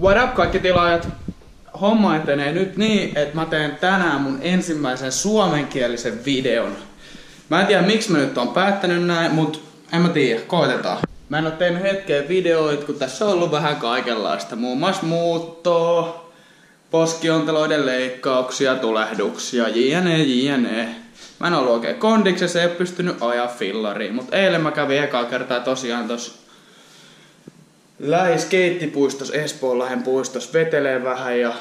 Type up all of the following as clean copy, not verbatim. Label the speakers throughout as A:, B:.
A: What up kaikki tilaajat? Homma etenee nyt niin, että mä teen tänään mun ensimmäisen suomenkielisen videon. Mä en tiedä miksi mä nyt oon päättänyt näin, mut en mä tiedä, koitetaan. Mä en oo tehnyt hetkeen videoita, kun tässä on ollut vähän kaikenlaista. Muun muassa muuttoa, poskionteloiden leikkauksia, tulehduksia, jne. Mä en ollut oikein kondiksessa, ei pystynyt ajaa fillariin, mut eilen mä kävin ekaa kertaa tosiaan tossa lähiskeittipuistos Espoonlahden puistos vetelee vähän ja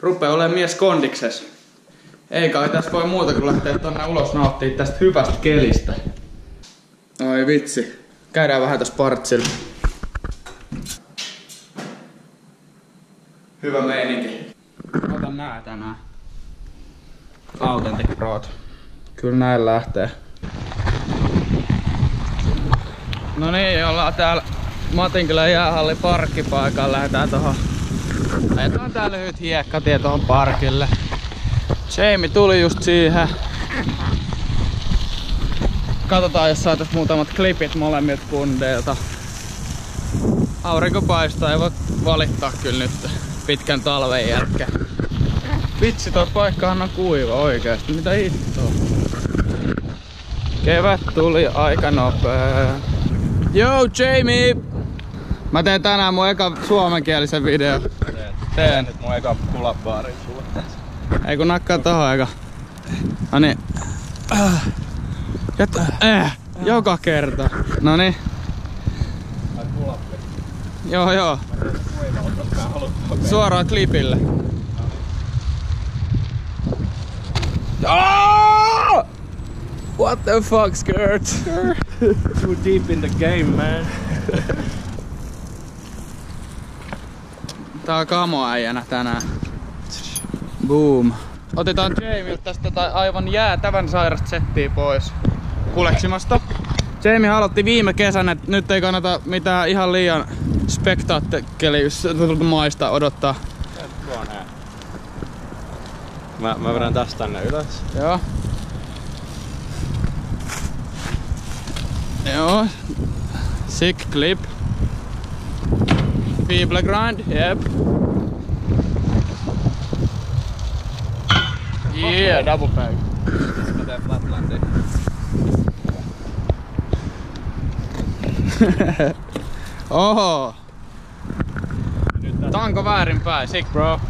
A: rupee olemaan mies kondikses. Ei kai tässä voi muuta kuin lähteä tonne ulos nauttii tästä hyvästä kelistä. Ai vitsi. Käydään vähän tässä partsilla. Hyvä meininki. Otan nää tänään. Authentic Prot. Kyllä näin lähtee. No niin, ollaan täällä Matinkylän jäähallin parkkipaikalla. Lähdetään tohon. Ajetaan tää lyhyt hiekkatie tohon parkille. Jamie tuli just siihen. Katsotaan jos saatais muutamat klipit molemmilta kundeilta. Aurinko paistaa, ei voi valittaa kyllä nyt pitkän talven jälkeen. Vitsi, toi paikkahan on kuiva oikeesti. Mitä hittoa? Kevät tuli aika nopea. Yo Jamie! Mä teen tänään mun eka suomenkielisen video. Teen.
B: Nyt mun eka pull-up-baari sulle tässä.
A: Ei kun nakkaa tohon eka. Noniin. Joka kerta. Noniin.
B: Ai pull-up.
A: Joo. Suoraan klipille. Oh! What the fuck, skirt?
B: Too deep in the game, man.
A: Tää on kamoäijänä tänään. Boom. Otetaan Jamilta tästä aivan jäätävän sairasta settiä pois kuleksimasta. Jamie aloitti viime kesänä, että nyt ei kannata mitään ihan liian spektaakkelimaista odottaa.
B: Mä vedän tästä tänne ylös.
A: Joo. Sick clip. Feeble grind, yep. Yeah, double bag.
B: Mä teen flatlandia.
A: Oho. Tanko väärinpäin, sick bro.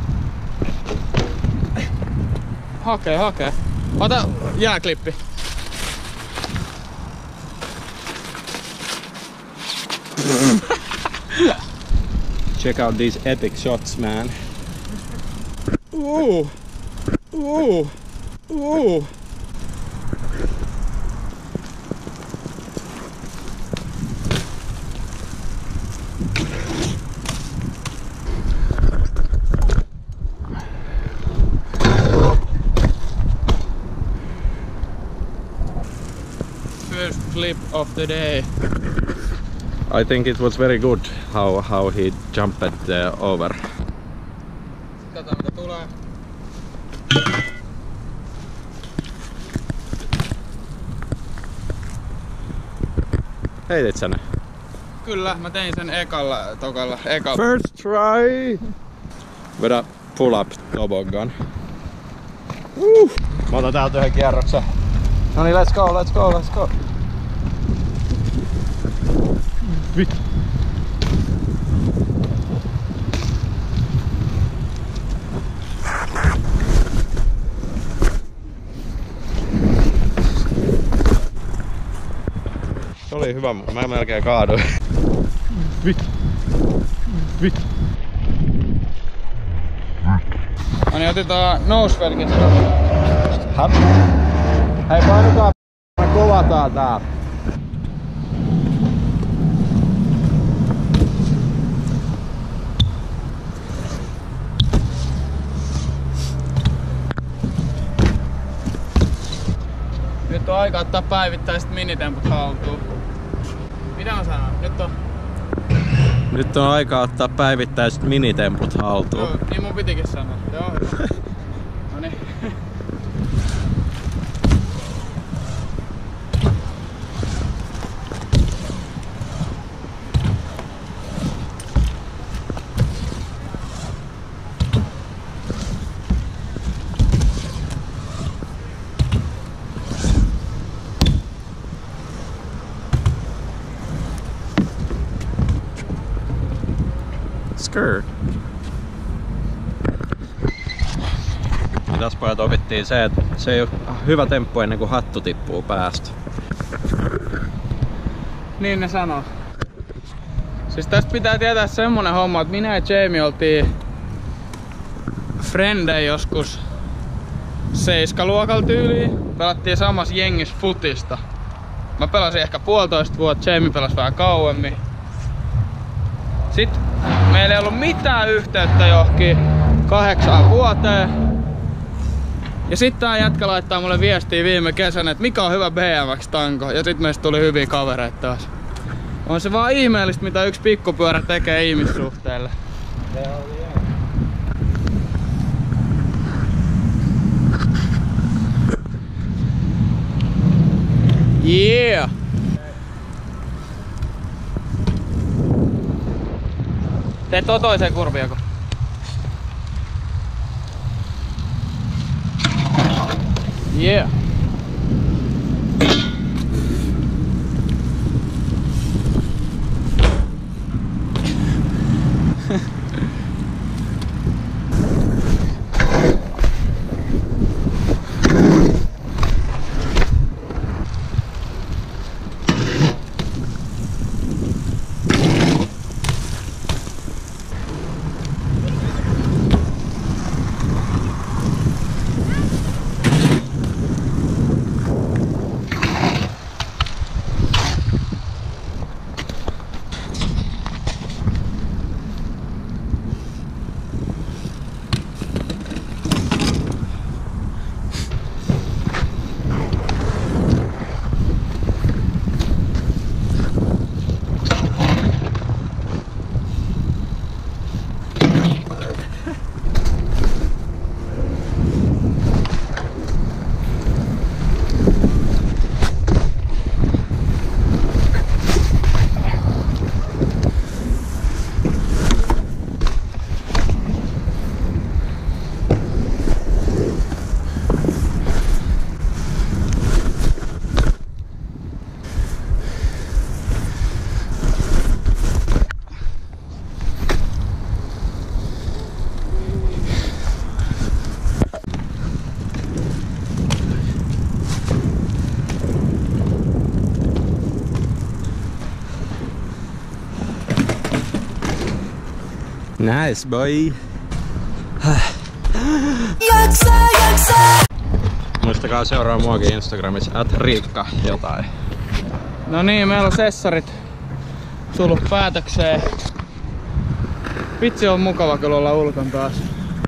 A: Hakee. Ota jääklippi.
B: Check out these epic shots, man.
A: Ooh. First clip of the day.
B: I think it was very good how he jumped over.
A: Katsotaan mitä tulee.
B: Heitit sen?
A: Kyllä, mä tein sen ekalla.
B: First try! Vedä pull up toboggan. Mä otan täältä yhden kierroksen. Noniin, let's go! Vittu. Se oli hyvä, mä melkein kaaduin. Vittu.
A: No niin, otetaan nosevelkistä.
B: Hei, painukaa me kovataan täällä.
A: Nyt on aika ottaa päivittäiset minitemput haltuun. Mitä mä sanon?
B: Nyt on aika ottaa päivittäiset minitemput haltuun.
A: Joo, niin mun pitikin sanoa. Joo. Noniin.
B: Skirt. Tässä pojat opittiin se, että se ei ole hyvä temppu ennen kuin hattu tippuu päästä.
A: Niin ne sanoo. Siis tästä pitää tietää semmonen homma, että minä ja Jamie oltiin frendejä joskus 7-luokalla tyyliin. Pelattiin samassa jengissä futista. Mä pelasin ehkä 1,5 vuotta, Jamie pelasi vähän kauemmin. Sitten meillä ei ollut mitään yhteyttä johonkin 8 vuoteen. Ja sit tää jätkä laittaa mulle viestiä viime kesänä, että mikä on hyvä BMX-tanko. Ja sit meistä tuli hyviä kavereita taas. On se vaan ihmeellistä, mitä yksi pikkupyörä tekee ihmissuhteille. Yeah! Tee toiseen kurviako. Yeah!
B: Nice boy. Muistakaa seuraa muakin Instagramissa @riikka jotain.
A: No niin, meillä on sessarit tullut päätökseen. Vitsi on mukava kyllä olla ulkon taas.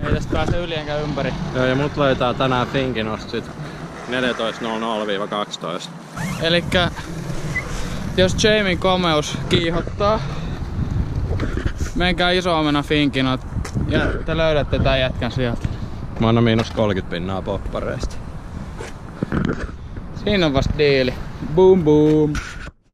A: Ei tästä pääse yli enkä ympäri.
B: Joo, ja mut löytää tänään Finkinosta sit 14.00–12.
A: Elikkä jos Jamien komeus kiihottaa, menkää Iso-Omena Finkinot ja te löydätte tän jätkän sieltä.
B: Mä annan -30% poppareista.
A: Siinä on vasta diili. Boom boom.